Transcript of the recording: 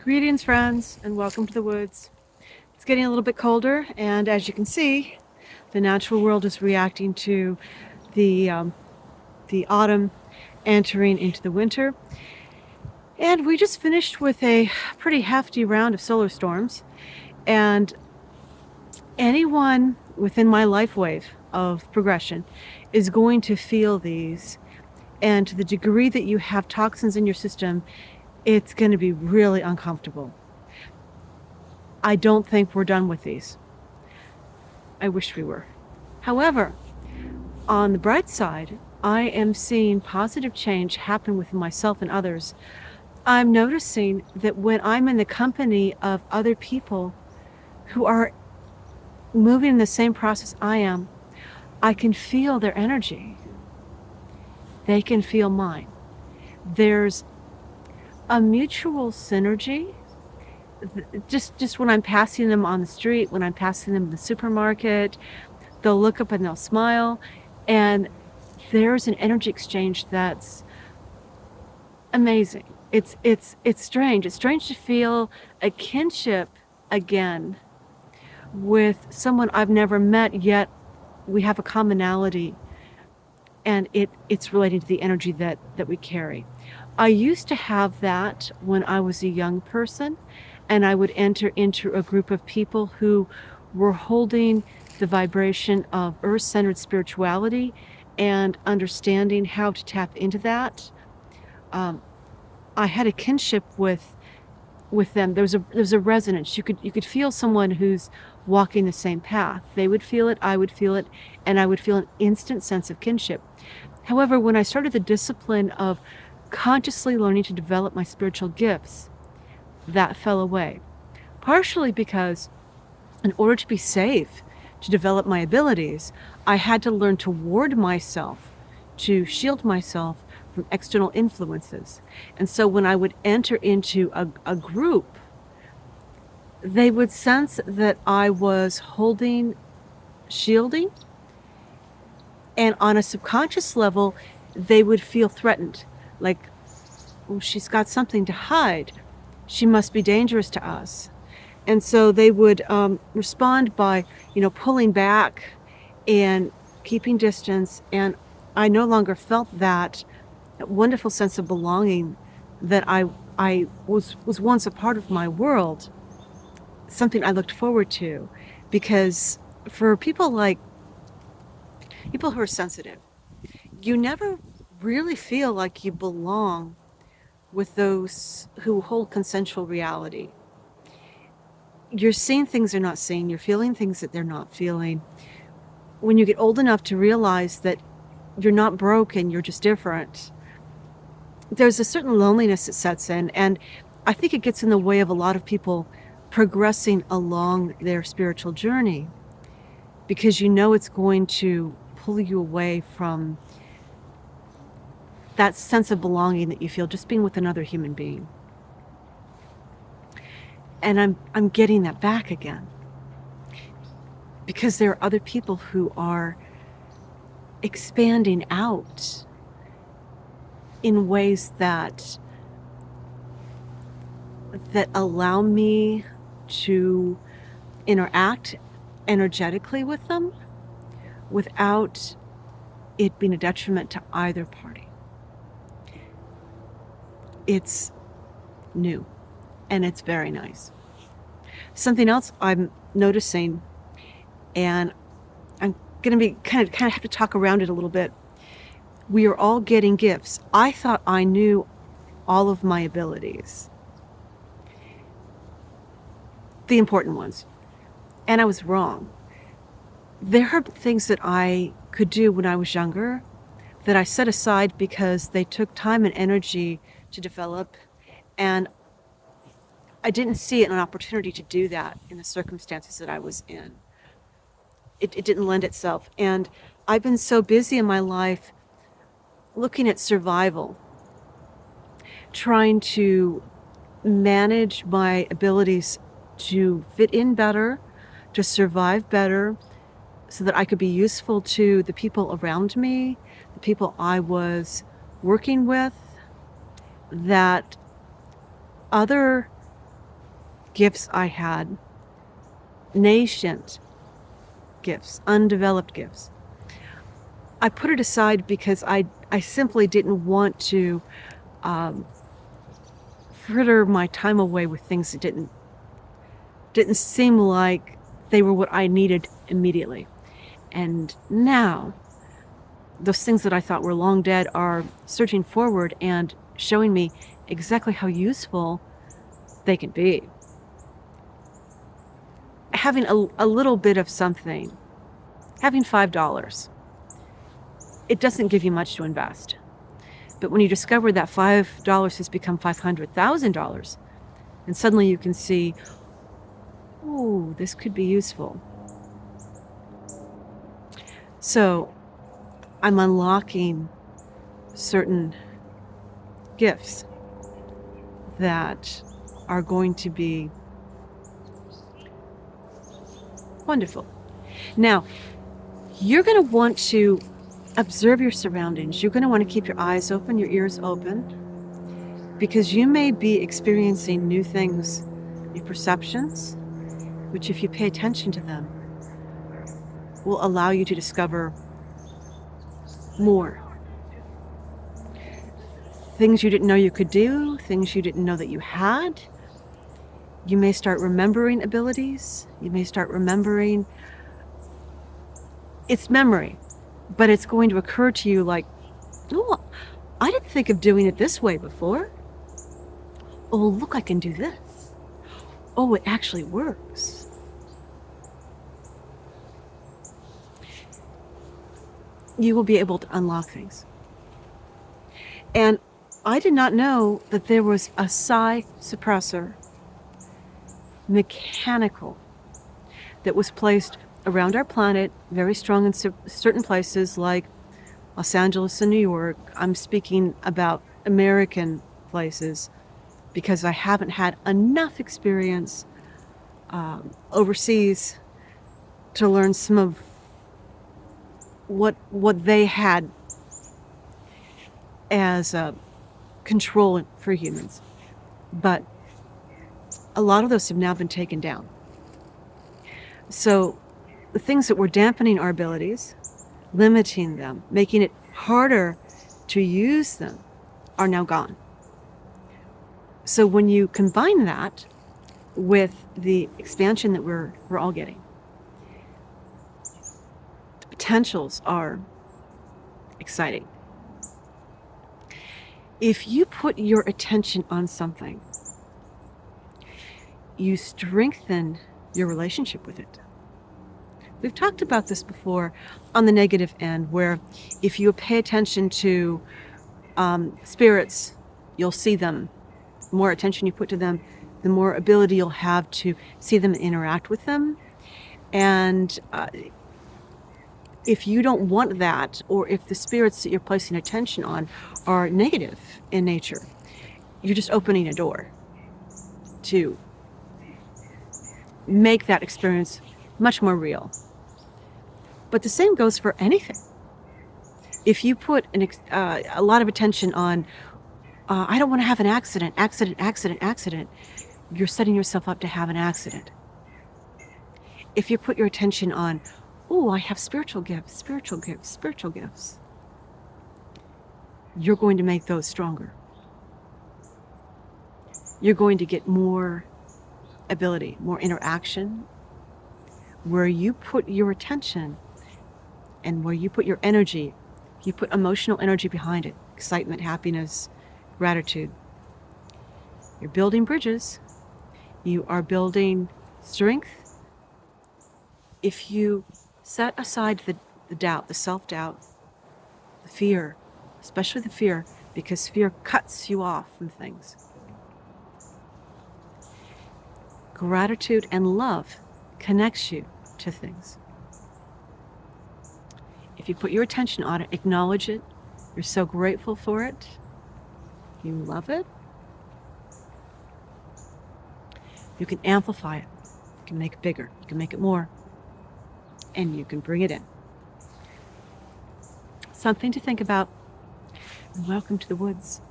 Greetings, friends, and welcome to the woods. It's getting a little bit colder, and as you can see, the natural world is reacting to the autumn entering into the winter. And we just finished with a pretty hefty round of solar storms, and anyone within my life wave of progression is going to feel these. And to the degree that you have toxins in your system, it's going to be really uncomfortable. I don't think we're done with these. I wish we were. However, on the bright side, I am seeing positive change happen within myself and others. I'm noticing that when I'm in the company of other people who are moving in the same process I am, I can feel their energy. They can feel mine. There's a mutual synergy. Just when I'm passing them on the street, when I'm passing them in the supermarket, they'll look up and they'll smile, and there's an energy exchange that's amazing. It's strange. It's strange to feel a kinship again with someone I've never met, yet we have a commonality, and it's relating to the energy that we carry. I used to have that when I was a young person, and I would enter into a group of people who were holding the vibration of earth-centered spirituality and understanding how to tap into that. I had a kinship with them. There's a resonance. You could feel someone who's walking the same path. They would feel it, I would feel it, and I would feel an instant sense of kinship. However, when I started the discipline of consciously learning to develop my spiritual gifts, that fell away. Partially because in order to be safe, to develop my abilities, I had to learn to ward myself, to shield myself from external influences. And so when I would enter into a group, they would sense that I was holding, shielding, and on a subconscious level, they would feel threatened. Like, oh, she's got something to hide. She must be dangerous to us. And so they would respond by, pulling back and keeping distance. And I no longer felt that wonderful sense of belonging that I was once a part of my world, something I looked forward to. Because for people who are sensitive, you never really feel like you belong with those who hold consensual reality. You're seeing things they're not seeing. You're feeling things that they're not feeling. When you get old enough to realize that you're not broken, you're just different, there's a certain loneliness that sets in. And I think it gets in the way of a lot of people progressing along their spiritual journey, because it's going to pull you away from that sense of belonging that you feel just being with another human being. And I'm getting that back again, because there are other people who are expanding out in ways that allow me to interact energetically with them without it being a detriment to either party. It's new, and it's very nice. Something else I'm noticing, and I'm going to be kind of have to talk around it a little bit. We are all getting gifts. I thought I knew all of my abilities, the important ones, and I was wrong. There are things that I could do when I was younger that I set aside because they took time and energy to develop, and I didn't see an opportunity to do that in the circumstances that I was in. It didn't lend itself. And I've been so busy in my life looking at survival, trying to manage my abilities to fit in better, to survive better, so that I could be useful to the people around me, the people I was working with, that other gifts I had, nascent gifts, undeveloped gifts, I put it aside because I simply didn't want to fritter my time away with things that didn't seem like they were what I needed immediately. And now, those things that I thought were long dead are surging forward and showing me exactly how useful they can be. Having a little bit of something, having $5, it doesn't give you much to invest. But when you discover that $5 has become $500,000, and suddenly you can see, oh, this could be useful. So I'm unlocking certain gifts that are going to be wonderful. Now, you're going to want to observe your surroundings. You're going to want to keep your eyes open, your ears open, because you may be experiencing new things, new perceptions, which, if you pay attention to them, will allow you to discover more. Things you didn't know you could do, things you didn't know that you had. You may start remembering abilities. You may start remembering. It's memory, but it's going to occur to you like, oh, I didn't think of doing it this way before. Oh, look, I can do this. Oh, it actually works. You will be able to unlock things. And I did not know that there was a psi suppressor, mechanical, that was placed around our planet, very strong in certain places like Los Angeles and New York. I'm speaking about American places because I haven't had enough experience overseas to learn some of what they had as control for humans. But a lot of those have now been taken down. So the things that were dampening our abilities, limiting them, making it harder to use them, are now gone. So when you combine that with the expansion that we're all getting, the potentials are exciting. If you put your attention on something, you strengthen your relationship with it. We've talked about this before on the negative end, where if you pay attention to spirits, you'll see them. The more attention you put to them, the more ability you'll have to see them and interact with them. And if you don't want that, or if the spirits that you're placing attention on are negative in nature, you're just opening a door to make that experience much more real. But the same goes for anything. If you put a lot of attention on, I don't want to have an accident, you're setting yourself up to have an accident. If you put your attention on, oh, I have spiritual gifts, you're going to make those stronger. You're going to get more ability, more interaction. Where you put your attention and where you put your energy, you put emotional energy behind it, excitement, happiness, gratitude. You're building bridges. You are building strength. If you set aside the doubt, the self-doubt, the fear, especially the fear, because fear cuts you off from things. Gratitude and love connects you to things. If you put your attention on it, acknowledge it, you're so grateful for it, you love it, you can amplify it, you can make it bigger, you can make it more, and you can bring it in. Something to think about. And welcome to the woods.